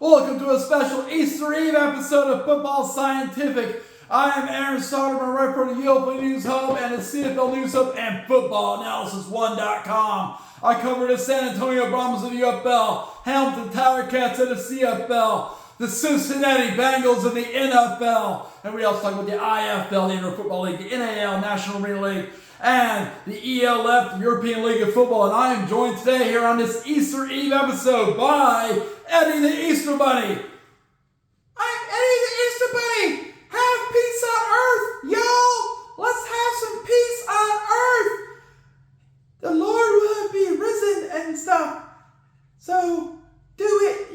Welcome to a special Easter Eve episode of Football Scientific. I am Aaron Soderman, right for the UFL News Hub and the CFL News Hub and FootballAnalysis1.com. I cover the San Antonio Brahmas of the UFL, Hamilton Tiger Cats of the CFL, the Cincinnati Bengals of the NFL, and we also talk about the IFL, the Inter Football League, the NAL, National Arena League, and the ELF, the European League of Football. And I am joined today here on this Easter Eve episode by Eddie the Easter Bunny. I'm Eddie the Easter Bunny. Have peace on earth, y'all. Let's have some peace on earth. The Lord will be risen and stuff. So do it,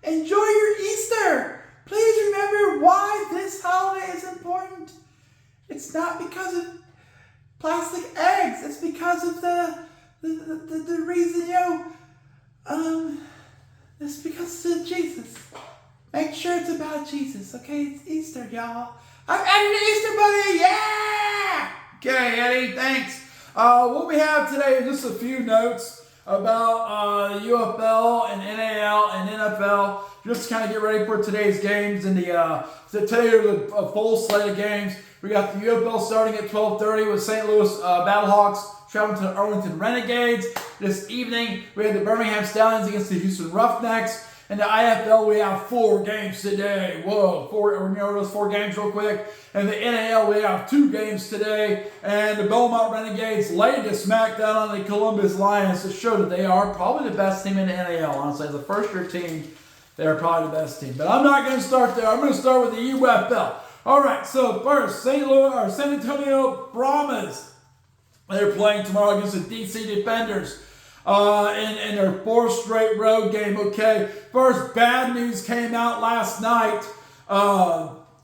enjoy your Easter. Please remember why this holiday is important. It's not because of plastic eggs. It's because of the reason, it's because of Jesus. Make sure it's about Jesus, okay? It's Easter, y'all. I'm Eddie the Easter Bunny, yeah! Okay, Eddie, thanks. What we have today is just a few notes about UFL and NAL and NFL. Just to kind of get ready for today's games. And today is a full slate of games. We got the UFL starting at 12:30 with St. Louis Battlehawks traveling to the Arlington Renegades. This evening, we have the Birmingham Stallions against the Houston Roughnecks. In the IFL, we have 4 games today. Whoa, remember those 4 games real quick? And the NAL, we have 2 games today. And the Belmont Renegades laid the smackdown on the Columbus Lions to show that they are probably the best team in the NAL. Honestly, as a first-year team, they're probably the best team. But I'm not going to start there. I'm going to start with the UFL. All right, so first, San Antonio Brahmas. They're playing tomorrow against the DC Defenders. In their 4th straight road game, okay? First, bad news came out last night.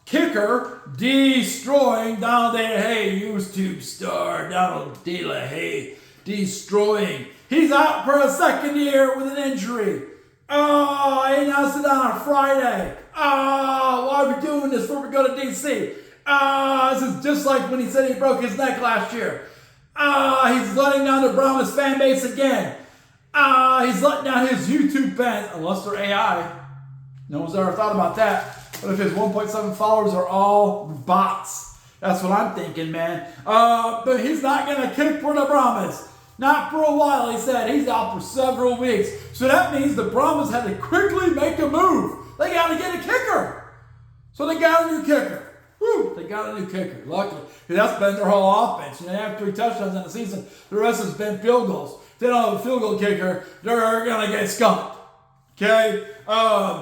Kicker, Deestroying, Donald DeLahaye, YouTube star, Donald DeLahaye, Deestroying. He's out for a second year with an injury. Oh, I announced it on a Friday. Oh, why are we doing this before we go to DC? This is just like when he said he broke his neck last year. He's letting down the Brahmas fan base again. He's letting down his YouTube fans, unless they're AI. No one's ever thought about that. But if his 1.7 followers are all bots, that's what I'm thinking, man. But he's not going to kick for the Brahmas. Not for a while, he said. He's out for several weeks. So that means the Brahmas had to quickly make a move. They got to get a kicker. So they got a new kicker. Woo, they got a new kicker, luckily. That's been their whole offense. They have 3 touchdowns in the season. The rest has been field goals. If they don't have a field goal kicker, they're going to get skunked. Okay?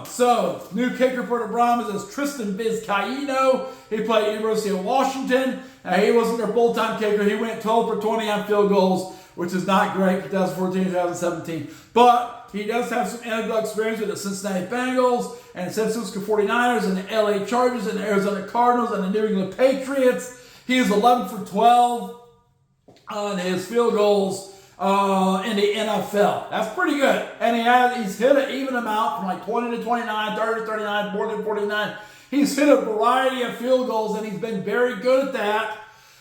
So, new kicker for the Brahmas is Tristan Vizcaíno. He played at University of Washington. He wasn't their full-time kicker. He went 12 for 20 on field goals, which is not great, 2014, 2017. But he does have some NFL experience with the Cincinnati Bengals and the San Francisco 49ers and the LA Chargers and the Arizona Cardinals and the New England Patriots. He is 11 for 12 on his field goals in the NFL. That's pretty good. And he's hit an even amount from like 20 to 29, 30 to 39, 40 to 49. He's hit a variety of field goals, and he's been very good at that.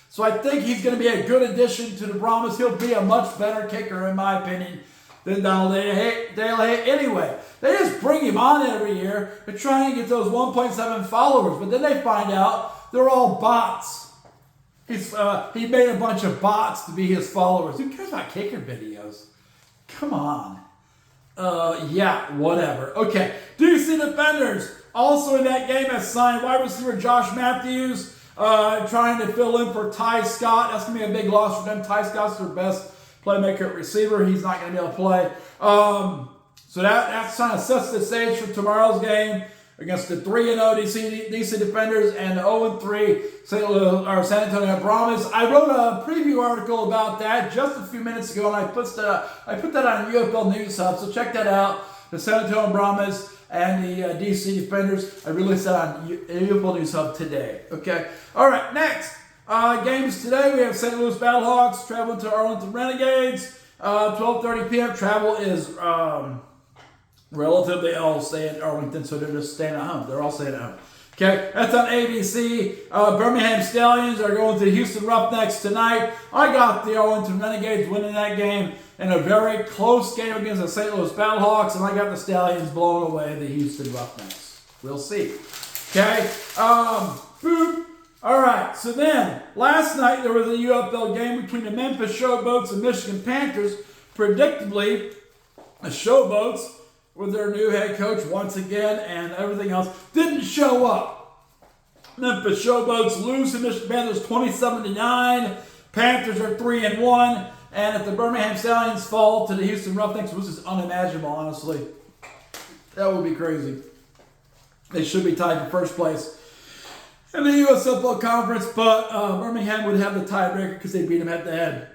So I think he's going to be a good addition to the Brahmas. He'll be a much better kicker, in my opinion, than Donald DeLahaye anyway. They just bring him on every year to try and get those 1.7 followers, but then they find out they're all bots. He made a bunch of bots to be his followers. Who cares about kicker videos? Come on. Yeah, whatever. Okay, DC Defenders also in that game has signed wide receiver Josh Matthews, trying to fill in for Ty Scott. That's going to be a big loss for them. Ty Scott's their best playmaker at receiver. He's not going to be able to play. So that kind of sets the stage for tomorrow's game against the 3-0 DC Defenders and the 0-3 San Antonio Brahmas. I wrote a preview article about that just a few minutes ago, and I put that on UFL News Hub, so check that out. The San Antonio Brahmas and the DC Defenders. I released that on UFL News Hub today. Okay. All right. Next games today. We have St. Louis Battlehawks traveling to Arlington Renegades. 12:30 p.m. Travel is relatively all stay in Arlington, so they're just staying at home. They're all staying at home. Okay, that's on ABC. Birmingham Stallions are going to the Houston Roughnecks tonight. I got the Arlington Renegades winning that game in a very close game against the St. Louis Battlehawks, and I got the Stallions blowing away the Houston Roughnecks. We'll see. Okay? Boop. All right, so then, last night there was a UFL game between the Memphis Showboats and Michigan Panthers. Predictably, the Showboats, with their new head coach once again and everything else, didn't show up. Memphis Showboats lose to Michigan Panthers 27-9. Panthers are 3-1. And if the Birmingham Stallions fall to the Houston Roughnecks, which is unimaginable, honestly, that would be crazy. They should be tied for first place in the USFL Conference, but Birmingham would have the tiebreaker because they beat them head to head.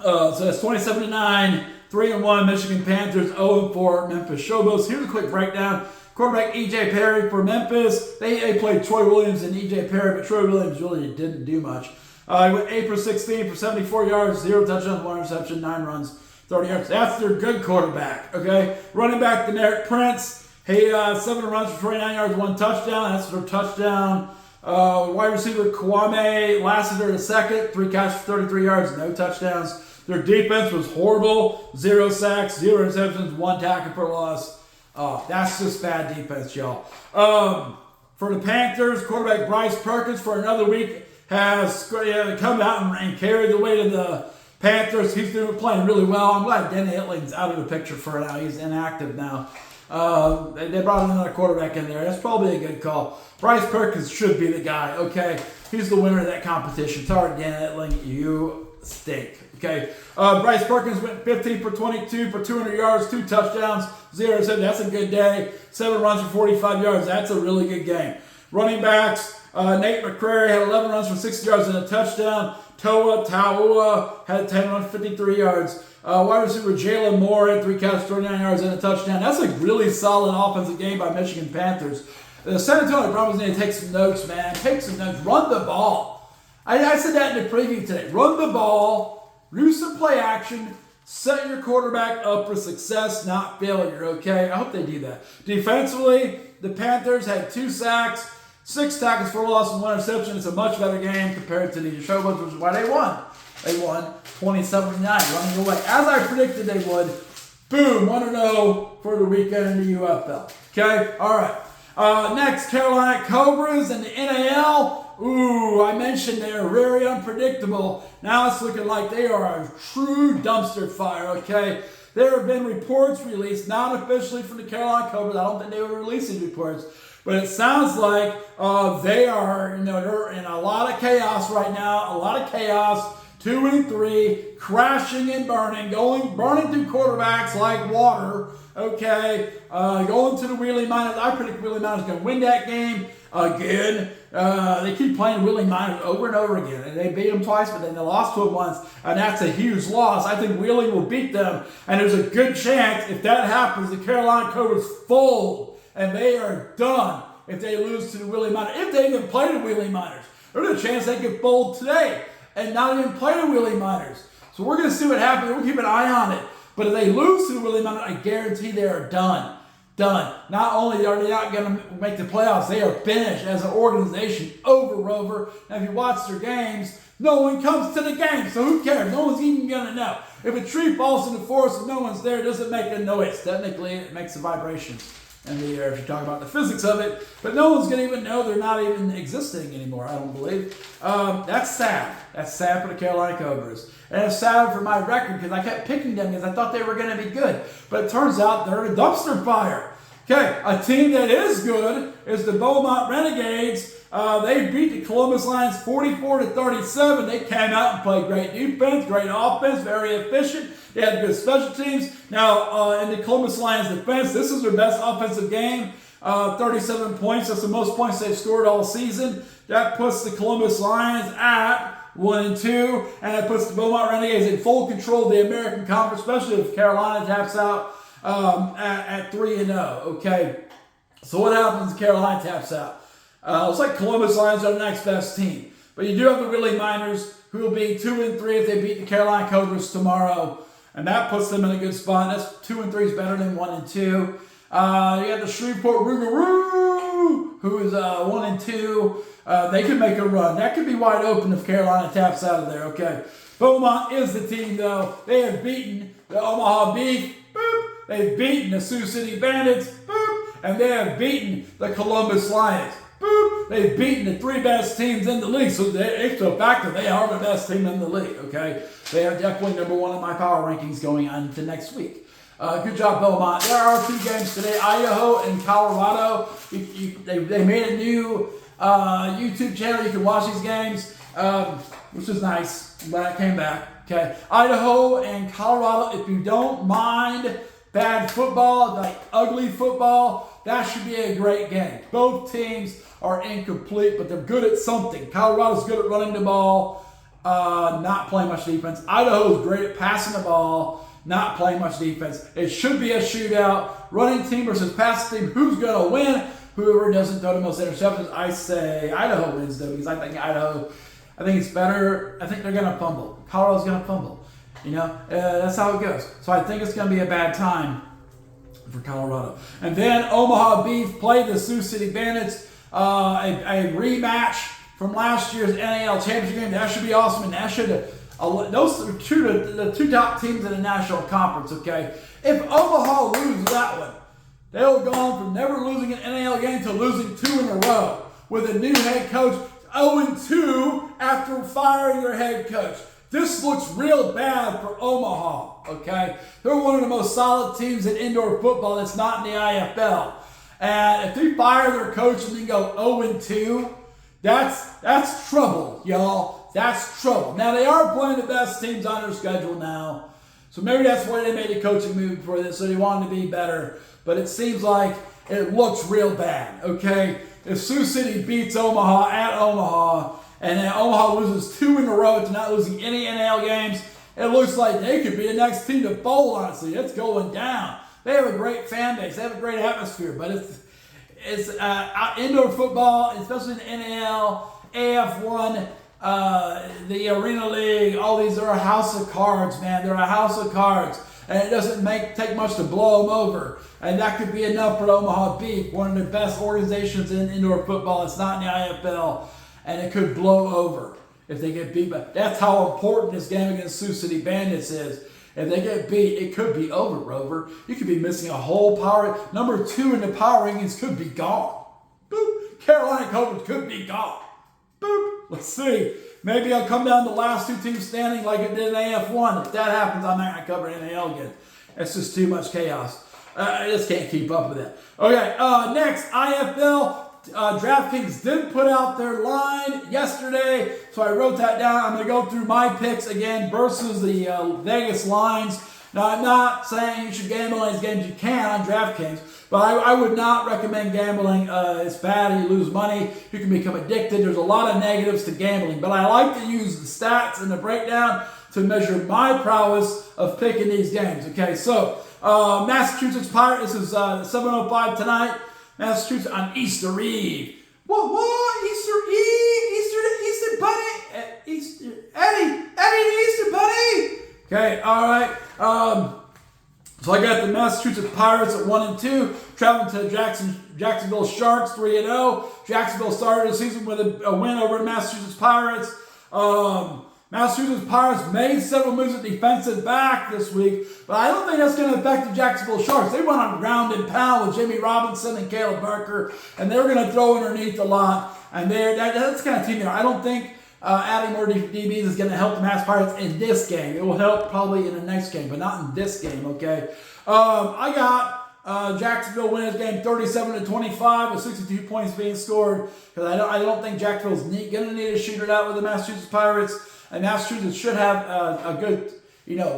So that's 27-9, 3-1 Michigan Panthers, 0-4 Memphis Showboats. Here's a quick breakdown. Quarterback E.J. Perry for Memphis. They played Troy Williams and E.J. Perry, but Troy Williams really didn't do much. He went 8 for 16 for 74 yards, 0 touchdowns, 1 interception, 9 runs, 30 yards. That's their good quarterback, okay? Running back, Deneric Prince. He 7 runs for 29 yards, 1 touchdown. That's their touchdown. Wide receiver Kwame Lassiter II, 3 catches for 33 yards, no touchdowns. Their defense was horrible. 0 sacks, 0 interceptions, 1 tackle for loss. That's just bad defense, y'all. For the Panthers, quarterback Bryce Perkins for another week has come out and carried the weight of the Panthers. He's playing really well. I'm glad Denny Hitling's out of the picture for now. He's inactive now. They brought another quarterback in there. That's probably a good call. Bryce Perkins should be the guy, okay? He's the winner of that competition. Sorry, Denny Hitling, you stink. Okay, Bryce Perkins went 15 for 22 for 200 yards, 2 touchdowns, 0 7. That's a good day. 7 runs for 45 yards. That's a really good game. Running backs, Nate McCrary had 11 runs for 60 yards and a touchdown. Toa Taua had 10 runs for 53 yards. Wide receiver Jalen Moore had 3 catches, 39 yards and a touchdown. That's a really solid offensive game by Michigan Panthers. The San Antonio Brahmas need to take some notes, man. Take some notes. Run the ball. I said that in the preview today. Run the ball. Do some play action. Set your quarterback up for success, not failure, okay? I hope they do that. Defensively, the Panthers had 2 sacks, 6 tackles for loss, and 1 interception. It's a much better game compared to the Showboats, which is why they won. They won 27-9, running away. As I predicted they would. Boom, 1-0 for the weekend in the UFL. Okay, all right. Next, Carolina Cobras and the NAL. Ooh, I mentioned they are very unpredictable. Now it's looking like they are a true dumpster fire, okay? There have been reports released, not officially from the Carolina Cobras. I don't think they were releasing reports. But it sounds like they are, they're in a lot of chaos right now. A lot of chaos. 2-3, crashing and burning, burning through quarterbacks like water. Okay, going to the Wheeling Miners. I predict Wheeling Miners going to win that game again. They keep playing Wheeling Miners over and over again. And they beat them twice, but then they lost to them once. And that's a huge loss. I think Wheeling will beat them. And there's a good chance, if that happens, the Carolina Cobras fold. And they are done if they lose to the Wheeling Miners. If they even play the Wheeling Miners, there's a chance they could fold today and not even play the Wheeling Miners. So we're going to see what happens. We'll keep an eye on it. But if they lose to the Wheeling Miners, I guarantee they are done. Done. Not only are they not going to make the playoffs, they are finished as an organization. Over. Now, if you watch their games, no one comes to the game, so who cares? No one's even going to know. If a tree falls in the forest and no one's there, it doesn't make a noise. Technically, it makes a vibration in the air if you talk about the physics of it. But no one's going to even know they're not even existing anymore, I don't believe. That's sad. That's sad for the Carolina Cobras. And it's sad for my record because I kept picking them because I thought they were going to be good. But it turns out they're a dumpster fire. Okay, a team that is good is the Beaumont Renegades. They beat the Columbus Lions 44-37. They came out and played great defense, great offense, very efficient. They had good special teams. Now, in the Columbus Lions defense, this is their best offensive game. 37 points. That's the most points they've scored all season. That puts the Columbus Lions at 1-2, and it puts the Beaumont Renegades in full control of the American Conference, especially if Carolina taps out at 3-0. Okay, so what happens if Carolina taps out? Looks like Columbus Lions are the next best team, but you do have the Wheeling Miners, who will be 2-3 if they beat the Carolina Cobras tomorrow, and that puts them in a good spot. That's 2-3 is better than 1-2. You got the Shreveport Rougarou, who is 1-2. They could make a run. That could be wide open if Carolina taps out of there. Okay. Beaumont is the team, though. They have beaten the Omaha Beef. Boop. They've beaten the Sioux City Bandits. Boop. And they have beaten the Columbus Lions. Boop. They've beaten the 3 best teams in the league. So it's a fact that they are the best team in the league, okay? They are definitely number 1 in my power rankings going on to next week. Good job, Belmont. There are 2 games today, Idaho and Colorado. They made a new YouTube channel. You can watch these games, which is nice. I'm glad I came back. Okay, Idaho and Colorado. If you don't mind bad football, like ugly football, that should be a great game. Both teams are incomplete, but they're good at something. Colorado's good at running the ball, not playing much defense. Idaho's great at passing the ball, not playing much defense. It should be a shootout. Running team versus passing team. Who's going to win? Whoever doesn't throw the most interceptions. I say Idaho wins, though, because I think it's better. I think they're going to fumble. Colorado's going to fumble. That's how it goes. So I think it's going to be a bad time for Colorado. And then Omaha Beef played the Sioux City Bandits. A rematch from last year's NAL championship game. That should be awesome. And that should those are the 2 top teams in the national conference. Okay, if Omaha loses that one, they'll go on from never losing an NAL game to losing 2 in a row with a new head coach, 0-2 after firing their head coach. This looks real bad for Omaha, okay? They're one of the most solid teams in indoor football that's not in the IFL. And if they fire their coach and then go 0-2, that's trouble, y'all. That's trouble. Now, they are playing the best teams on their schedule now. So maybe that's why they made a coaching move for this, so they wanted to be better. But it seems like it looks real bad, okay? If Sioux City beats Omaha at Omaha, and then Omaha loses 2 in a row to not losing any NAL games, it looks like they could be the next team to fold, honestly. It's going down. They have a great fan base. They have a great atmosphere, but it's indoor football, especially in the NAL, AF1, the Arena League, all these are a house of cards, man. They're a house of cards. And it doesn't take much to blow them over. And that could be enough for Omaha Beef, one of the best organizations in indoor football. It's not in the IFL. And it could blow over if they get beat. But that's how important this game against Sioux City Bandits is. If they get beat, it could be over, Rover. You could be missing a whole power. Number 2 in the power rankings could be gone. Boop. Carolina Cobras could be gone. Boop. Let's see. Maybe I'll come down to the last 2 teams standing like it did in AF1. If that happens, I'm not going to cover NAL again. It's just too much chaos. I just can't keep up with that. Okay, next, IFL. DraftKings did put out their line yesterday, so I wrote that down. I'm going to go through my picks again versus the Vegas lines. Now, I'm not saying you should gamble on these games. You can on DraftKings, but I would not recommend gambling. It's bad. You lose money. You can become addicted. There's a lot of negatives to gambling, but I like to use the stats and the breakdown to measure my prowess of picking these games. Okay, so Massachusetts Pirates, this is 7:05 tonight. Massachusetts on Easter Eve. What? Easter Eve? Easter Bunny? Eddie the Easter Bunny? Okay, all right. So I got the Massachusetts Pirates at 1-2, traveling to Jacksonville Sharks 3-0. Jacksonville started the season with a win over the Massachusetts Pirates. Massachusetts Pirates made several moves at defensive back this week, but I don't think that's going to affect the Jacksonville Sharks. They went on ground and pound with Jimmy Robinson and Caleb Barker, and they're going to throw underneath a lot. And that's the kind of team there. I don't think adding more DBs is going to help the Mass Pirates in this game. It will help probably in the next game, but not in this game, okay? I got Jacksonville win this game 37-25 with 62 points being scored, because I don't think Jacksonville's going to need to shoot it out with the Massachusetts Pirates. And Massachusetts should have a good,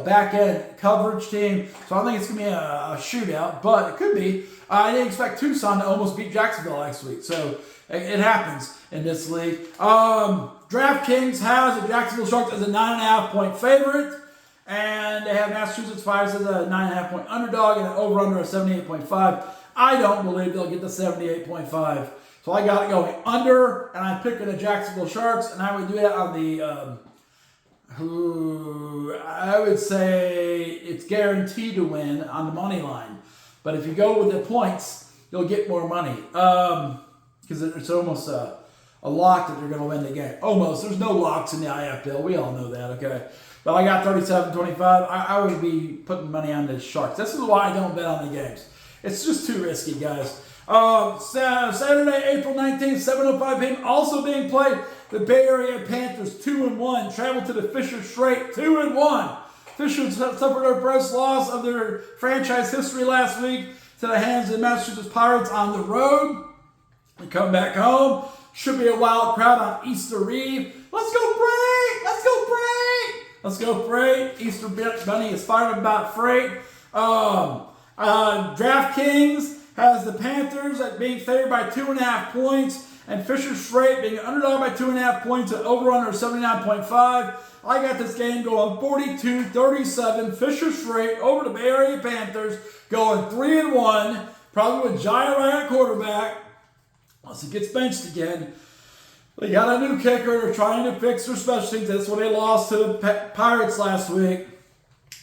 back-end coverage team. So I think it's going to be a shootout, but it could be. I didn't expect Tucson to almost beat Jacksonville last week. So it happens in this league. DraftKings has the Jacksonville Sharks as a 9.5-point favorite. And they have Massachusetts Pirates as a 9.5-point underdog and an over-under of 78.5. I don't believe they'll get the 78.5. So I got it going under, and I'm picking the Jacksonville Sharks, and I would do that on the... I would say it's guaranteed to win on the money line. But if you go with the points, you'll get more money. Because it's almost a lock that they're going to win the game. Almost. There's no locks in the IFL. We all know that, okay? But I got 37-25. I would be putting money on the Sharks. This is why I don't bet on the games. It's just too risky, guys. Saturday, April 19th, 7:05 p.m. Also being played, the Bay Area Panthers 2-1 travel to the Fisher Strait 2-1. Fisher suffered their first loss of their franchise history last week to the hands of the Massachusetts Pirates on the road. They come back home. Should be a wild crowd on Easter Eve. Let's go Freight! Let's go Freight! Let's go Freight. Easter Bunny is fired about Freight. DraftKings has the Panthers at being favored by 2.5 points, and Fisher Strait being underdog by 2.5 points at over/under 79.5. I got this game going 42-37. Fisher Strait over the Bay Area Panthers going 3-1, probably with Jai Ryan at quarterback. Once he gets benched again, they got a new kicker. They're trying to fix their special teams. That's when they lost to the Pirates last week.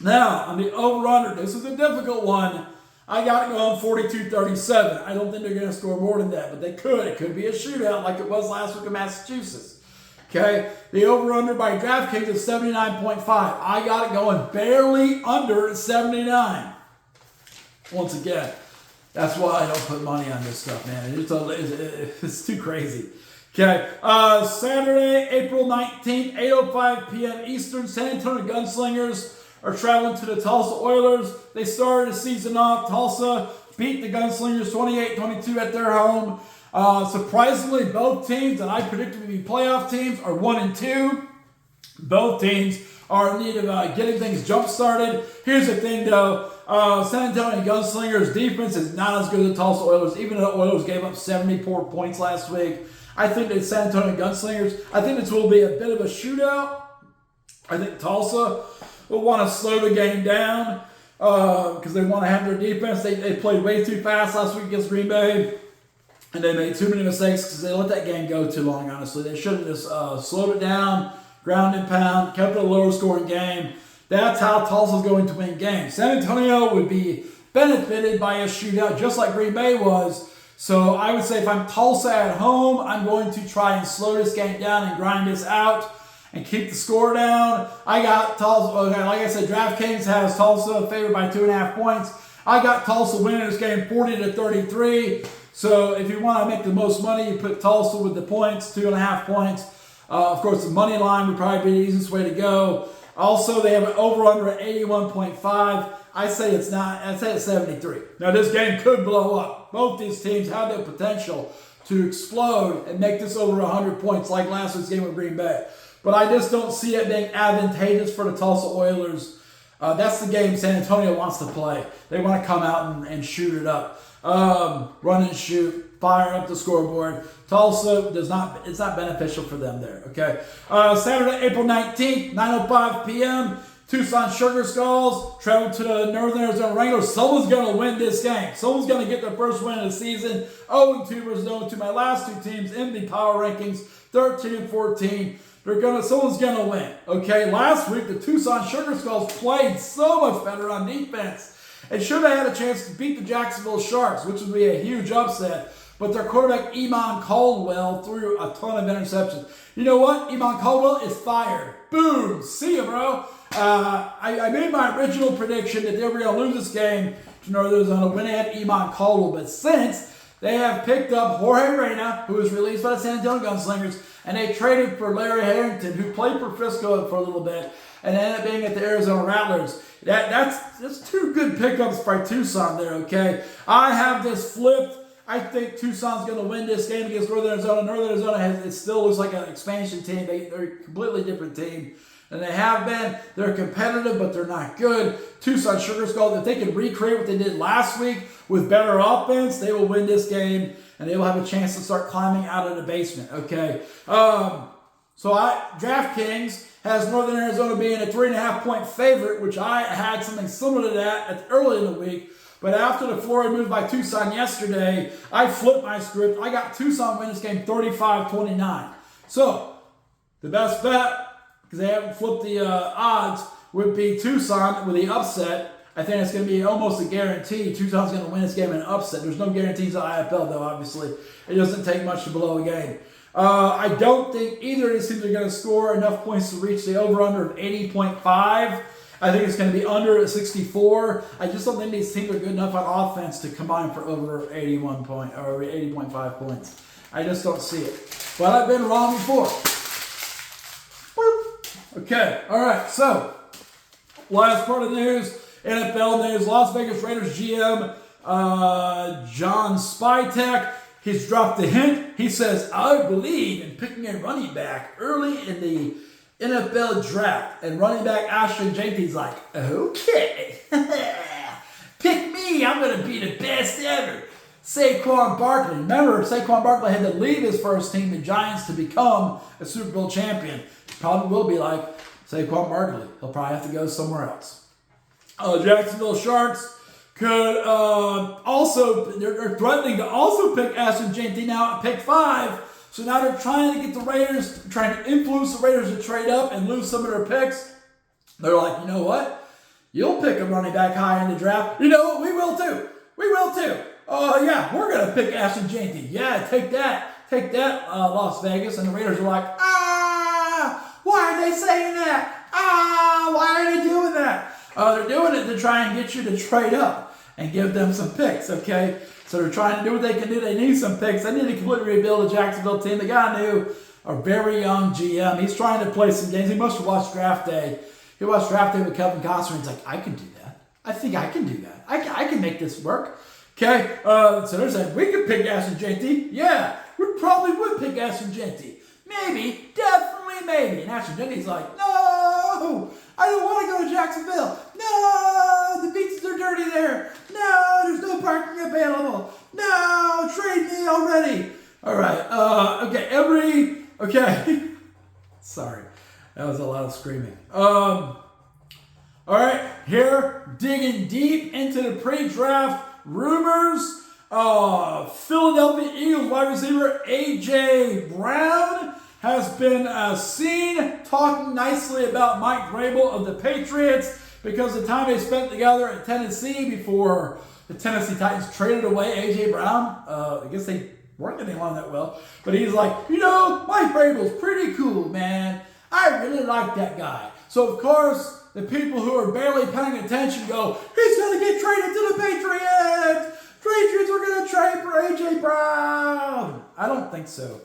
Now, on the over-under, this is a difficult one. I got it going 42-37. I don't think they're going to score more than that, but they could. It could be a shootout like it was last week in Massachusetts. Okay? The over-under by DraftKings is 79.5. I got it going barely under 79. Once again, that's why I don't put money on this stuff, man. It's too crazy. Okay, Saturday, April 19th, 8:05 p.m. Eastern, San Antonio Gunslingers are traveling to the Tulsa Oilers. They started the season off. Tulsa beat the Gunslingers 28-22 at their home. Surprisingly, both teams that I predicted would be playoff teams are 1-2. Both teams are in need of getting things jump-started. Here's the thing, though. San Antonio Gunslingers' defense is not as good as the Tulsa Oilers, even though the Oilers gave up 74 points last week. I think that San Antonio Gunslingers, I think this will be a bit of a shootout. I think Tulsa will want to slow the game down because they want to have their defense. They played way too fast last week against Green Bay, and they made too many mistakes because they let that game go too long, honestly. They should have just slowed it down, ground and pound, kept it a lower scoring game. That's how Tulsa's going to win games. San Antonio would be benefited by a shootout just like Green Bay was. So I would say if I'm Tulsa at home, I'm going to try and slow this game down and grind this out and keep the score down. I got Tulsa, okay, like I said, DraftKings has Tulsa favored by 2.5 points. I got Tulsa winning this game 40-33. So if you want to make the most money, you put Tulsa with the points, 2.5 points. Of course, the money line would probably be the easiest way to go. Also, they have an over-under at 81.5. I say it's not. I say it's 73. Now, this game could blow up. Both these teams have the potential to explode and make this over 100 points like last week's game with Green Bay. But I just don't see it being advantageous for the Tulsa Oilers. That's the game San Antonio wants to play. They want to come out and shoot it up. Run and shoot, fire up the scoreboard. Tulsa does not, it's not beneficial for them there, okay? Saturday, April 19th, 9:05 p.m., Tucson Sugar Skulls travel to the Northern Arizona Wranglers. Someone's going to win this game. Someone's going to get their first win of the season. 0-2 versus 0-2. My last two teams in the power rankings, 13-14. Someone's going to win, okay? Last week, the Tucson Sugar Skulls played so much better on defense. They should have had a chance to beat the Jacksonville Sharks, which would be a huge upset. But their quarterback, Eamon Caldwell, threw a ton of interceptions. You know what? Eamon Caldwell is fired. Boom. See ya, bro. I made my original prediction that they were going to lose this game to Northern Arizona when they had Eamon Caldwell. But since they have picked up Jorge Reyna, who was released by the San Antonio Gunslingers, and they traded for Larry Harrington, who played for Frisco for a little bit, and ended up being at the Arizona Rattlers. That's two good pickups by Tucson there, okay? I have this flipped. I think Tucson's going to win this game against Northern Arizona. Northern Arizona it still looks like an expansion team. They're a completely different team than they have been. They're competitive, but they're not good. Tucson Sugar Skulls, if they can recreate what they did last week with better offense, they will win this game, and they will have a chance to start climbing out of the basement, okay? DraftKings has Northern Arizona being a 3.5-point favorite, which I had something similar to that early in the week. But after the Florida move by Tucson yesterday, I flipped my script. I got Tucson win this game 35-29. So, the best bet, because they haven't flipped the odds, would be Tucson with the upset. I think it's going to be almost a guarantee. Tucson's going to win this game in an upset. There's no guarantees in IFL, though, obviously. It doesn't take much to blow a game. I don't think either of these teams are going to score enough points to reach the over-under of 80.5. I think it's going to be under at 64. I just don't think these teams are good enough on offense to combine for over 80.5 points. I just don't see it. But I've been wrong before. Okay, all right, so last part of the news, NFL news, Las Vegas Raiders GM John Spytek, he's dropped a hint. He says, I believe in picking a running back early in the NFL draft. And running back Ashton Jenkins like, okay, pick me, I'm going to be the best ever. Saquon Barkley. Remember, Saquon Barkley had to leave his first team, the Giants, to become a Super Bowl champion. Probably will be like Saquon Barkley. He'll probably have to go somewhere else. Jacksonville Sharks could they're threatening to also pick Ashton Jenkins now at pick 5. So now they're trying to get the Raiders, trying to influence the Raiders to trade up and lose some of their picks. They're like, you know what? You'll pick a running back high in the draft. You know what? We will too. We will too. Oh, yeah, we're going to pick Ashton Jenkins. Yeah, take that. Take that, Las Vegas. And the Raiders are like, why are they saying that? Why are they doing that? They're doing it to try and get you to trade up and give them some picks, okay? So they're trying to do what they can do. They need some picks. They need to completely rebuild the Jacksonville team. They got a very young GM. He's trying to play some games. He must have watched Draft Day. He watched Draft Day with Kevin Costner. He's like, I can do that. I think I can do that. I can make this work. Okay, so they're saying, we could pick Ashton Jenkins. Yeah, we probably would pick Ashton Jenkins. Maybe, definitely maybe. And Ashton Jenkins like, no, I don't want to go to Jacksonville. No, the beaches are dirty there. No, there's no parking available. No, trade me already. All right, okay. Sorry, that was a lot of screaming. All right, here, digging deep into the pre-draft rumors. Philadelphia Eagles wide receiver A.J. Brown has been seen talking nicely about Mike Vrabel of the Patriots because the time they spent together at Tennessee before the Tennessee Titans traded away A.J. Brown. I guess they weren't getting along that well. But he's like, Mike Vrabel's pretty cool, man. I really like that guy. So, of course, the people who are barely paying attention go, he's going to get traded to the Patriots. Patriots are going to trade for A.J. Brown. I don't think so.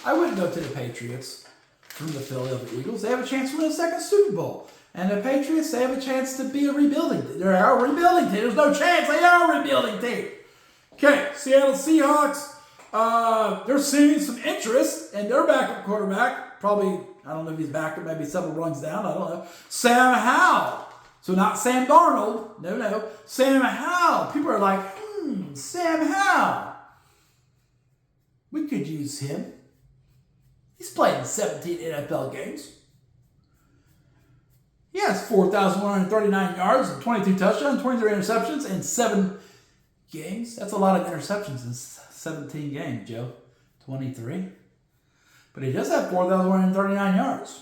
I wouldn't go to the Patriots from the Philadelphia Eagles. They have a chance to win a second Super Bowl. And the Patriots, they have a chance to be a rebuilding team. They are a rebuilding team. There's no chance. They are a rebuilding team. Okay, Seattle Seahawks. They're seeing some interest in their backup quarterback. Probably, I don't know if he's back or maybe several runs down. I don't know. Sam Howell. So not Sam Darnold. No. Sam Howell. People are like, Sam Howell. We could use him. He's played in 17 NFL games. He has 4,139 yards and 22 touchdowns, 23 interceptions in 7 games. That's a lot of interceptions in 17 games, Joe. 23. But he does have 4,139 yards.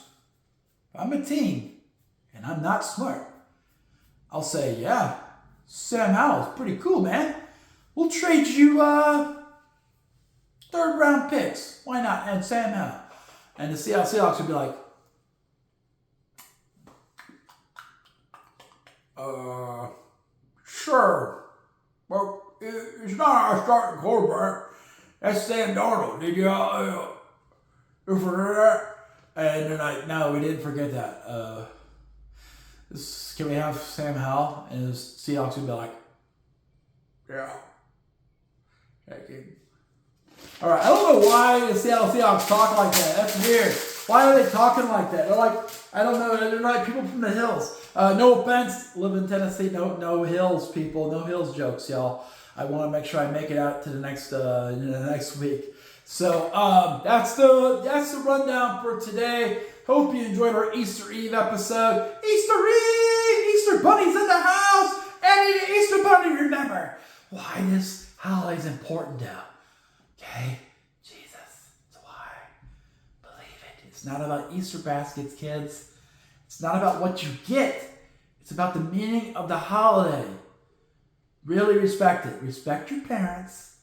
If I'm a team, and I'm not smart, I'll say, yeah, Sam Howell's pretty cool, man. We'll trade you 3rd-round picks. Why not? And Sam Howell. And the Seattle Seahawks would be like, sure. Well, it's not our starting quarterback. That's Sam Darnold. Did you forget that? And they're like, no, we didn't forget that. Can we have Sam Howell? And the Seahawks would be like, yeah. All right, I don't know why the Seattle Seahawks talk like that. That's weird. Why are they talking like that? They're like, I don't know. They're like people from the hills. No offense, live in Tennessee. No hills, people. No hills jokes, y'all. I want to make sure I make it out to the next week. So that's the rundown for today. Hope you enjoyed our Easter Eve episode. Easter Eve! Easter Bunny's in the house! Eddie the Easter Bunny, remember why this holiday is important now. Okay? Jesus. That's why. Believe it. It's not about Easter baskets, kids. It's not about what you get. It's about the meaning of the holiday. Really respect it. Respect your parents.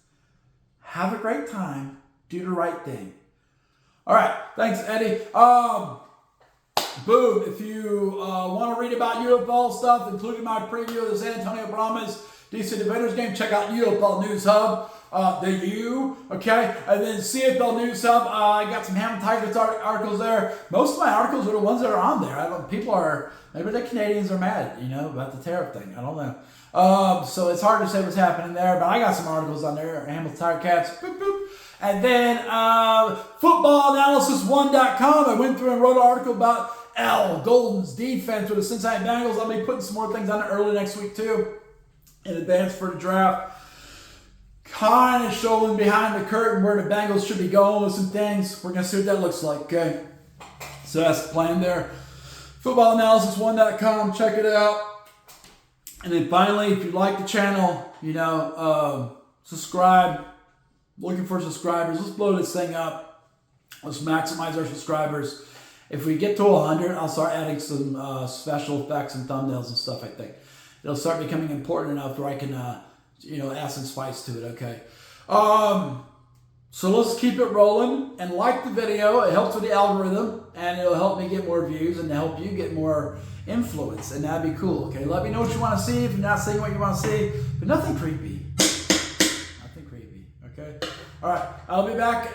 Have a great time. Do the right thing. All right, thanks, Eddie. Boom, if you want to read about UFL stuff, including my preview of the San Antonio Brahmas DC Defenders game, check out UFL News Hub, okay? And then CFL News Hub, I got some Hamilton Tigers articles there. Most of my articles are the ones that are on there. People are, maybe the Canadians are mad, about the tariff thing. I don't know. So it's hard to say what's happening there, but I got some articles on there, Hamilton Tiger Cats, boop, boop. And then footballanalysis1.com, I went through and wrote an article about Al Golden's defense with the Cincinnati Bengals. I'll be putting some more things on it early next week too, in advance for the draft. Kind of showing behind the curtain where the Bengals should be going with some things. We're going to see what that looks like, okay? So that's the plan there. Footballanalysis1.com, check it out. And then finally, if you like the channel, subscribe. Looking for subscribers. Let's blow this thing up. Let's maximize our subscribers. If we get to 100, I'll start adding some special effects and thumbnails and stuff, I think. It'll start becoming important enough where I can, add some spice to it, okay? So let's keep it rolling and like the video. It helps with the algorithm and it'll help me get more views and help you get more influence, and that'd be cool, okay? Let me know what you want to see if you're not seeing what you want to see, but nothing creepy. Nothing creepy, okay? All right, I'll be back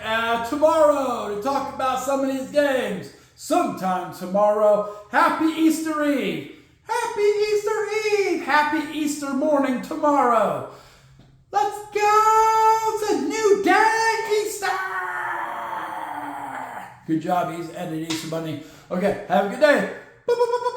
tomorrow to talk about some of these games. Sometime tomorrow. Happy Easter Eve. Happy Easter Eve. Happy Easter morning tomorrow. Let's go. It's a new day. Easter. Good job, Eddie Easter Bunny. Okay, have a good day. Boop, boop, boop, boop.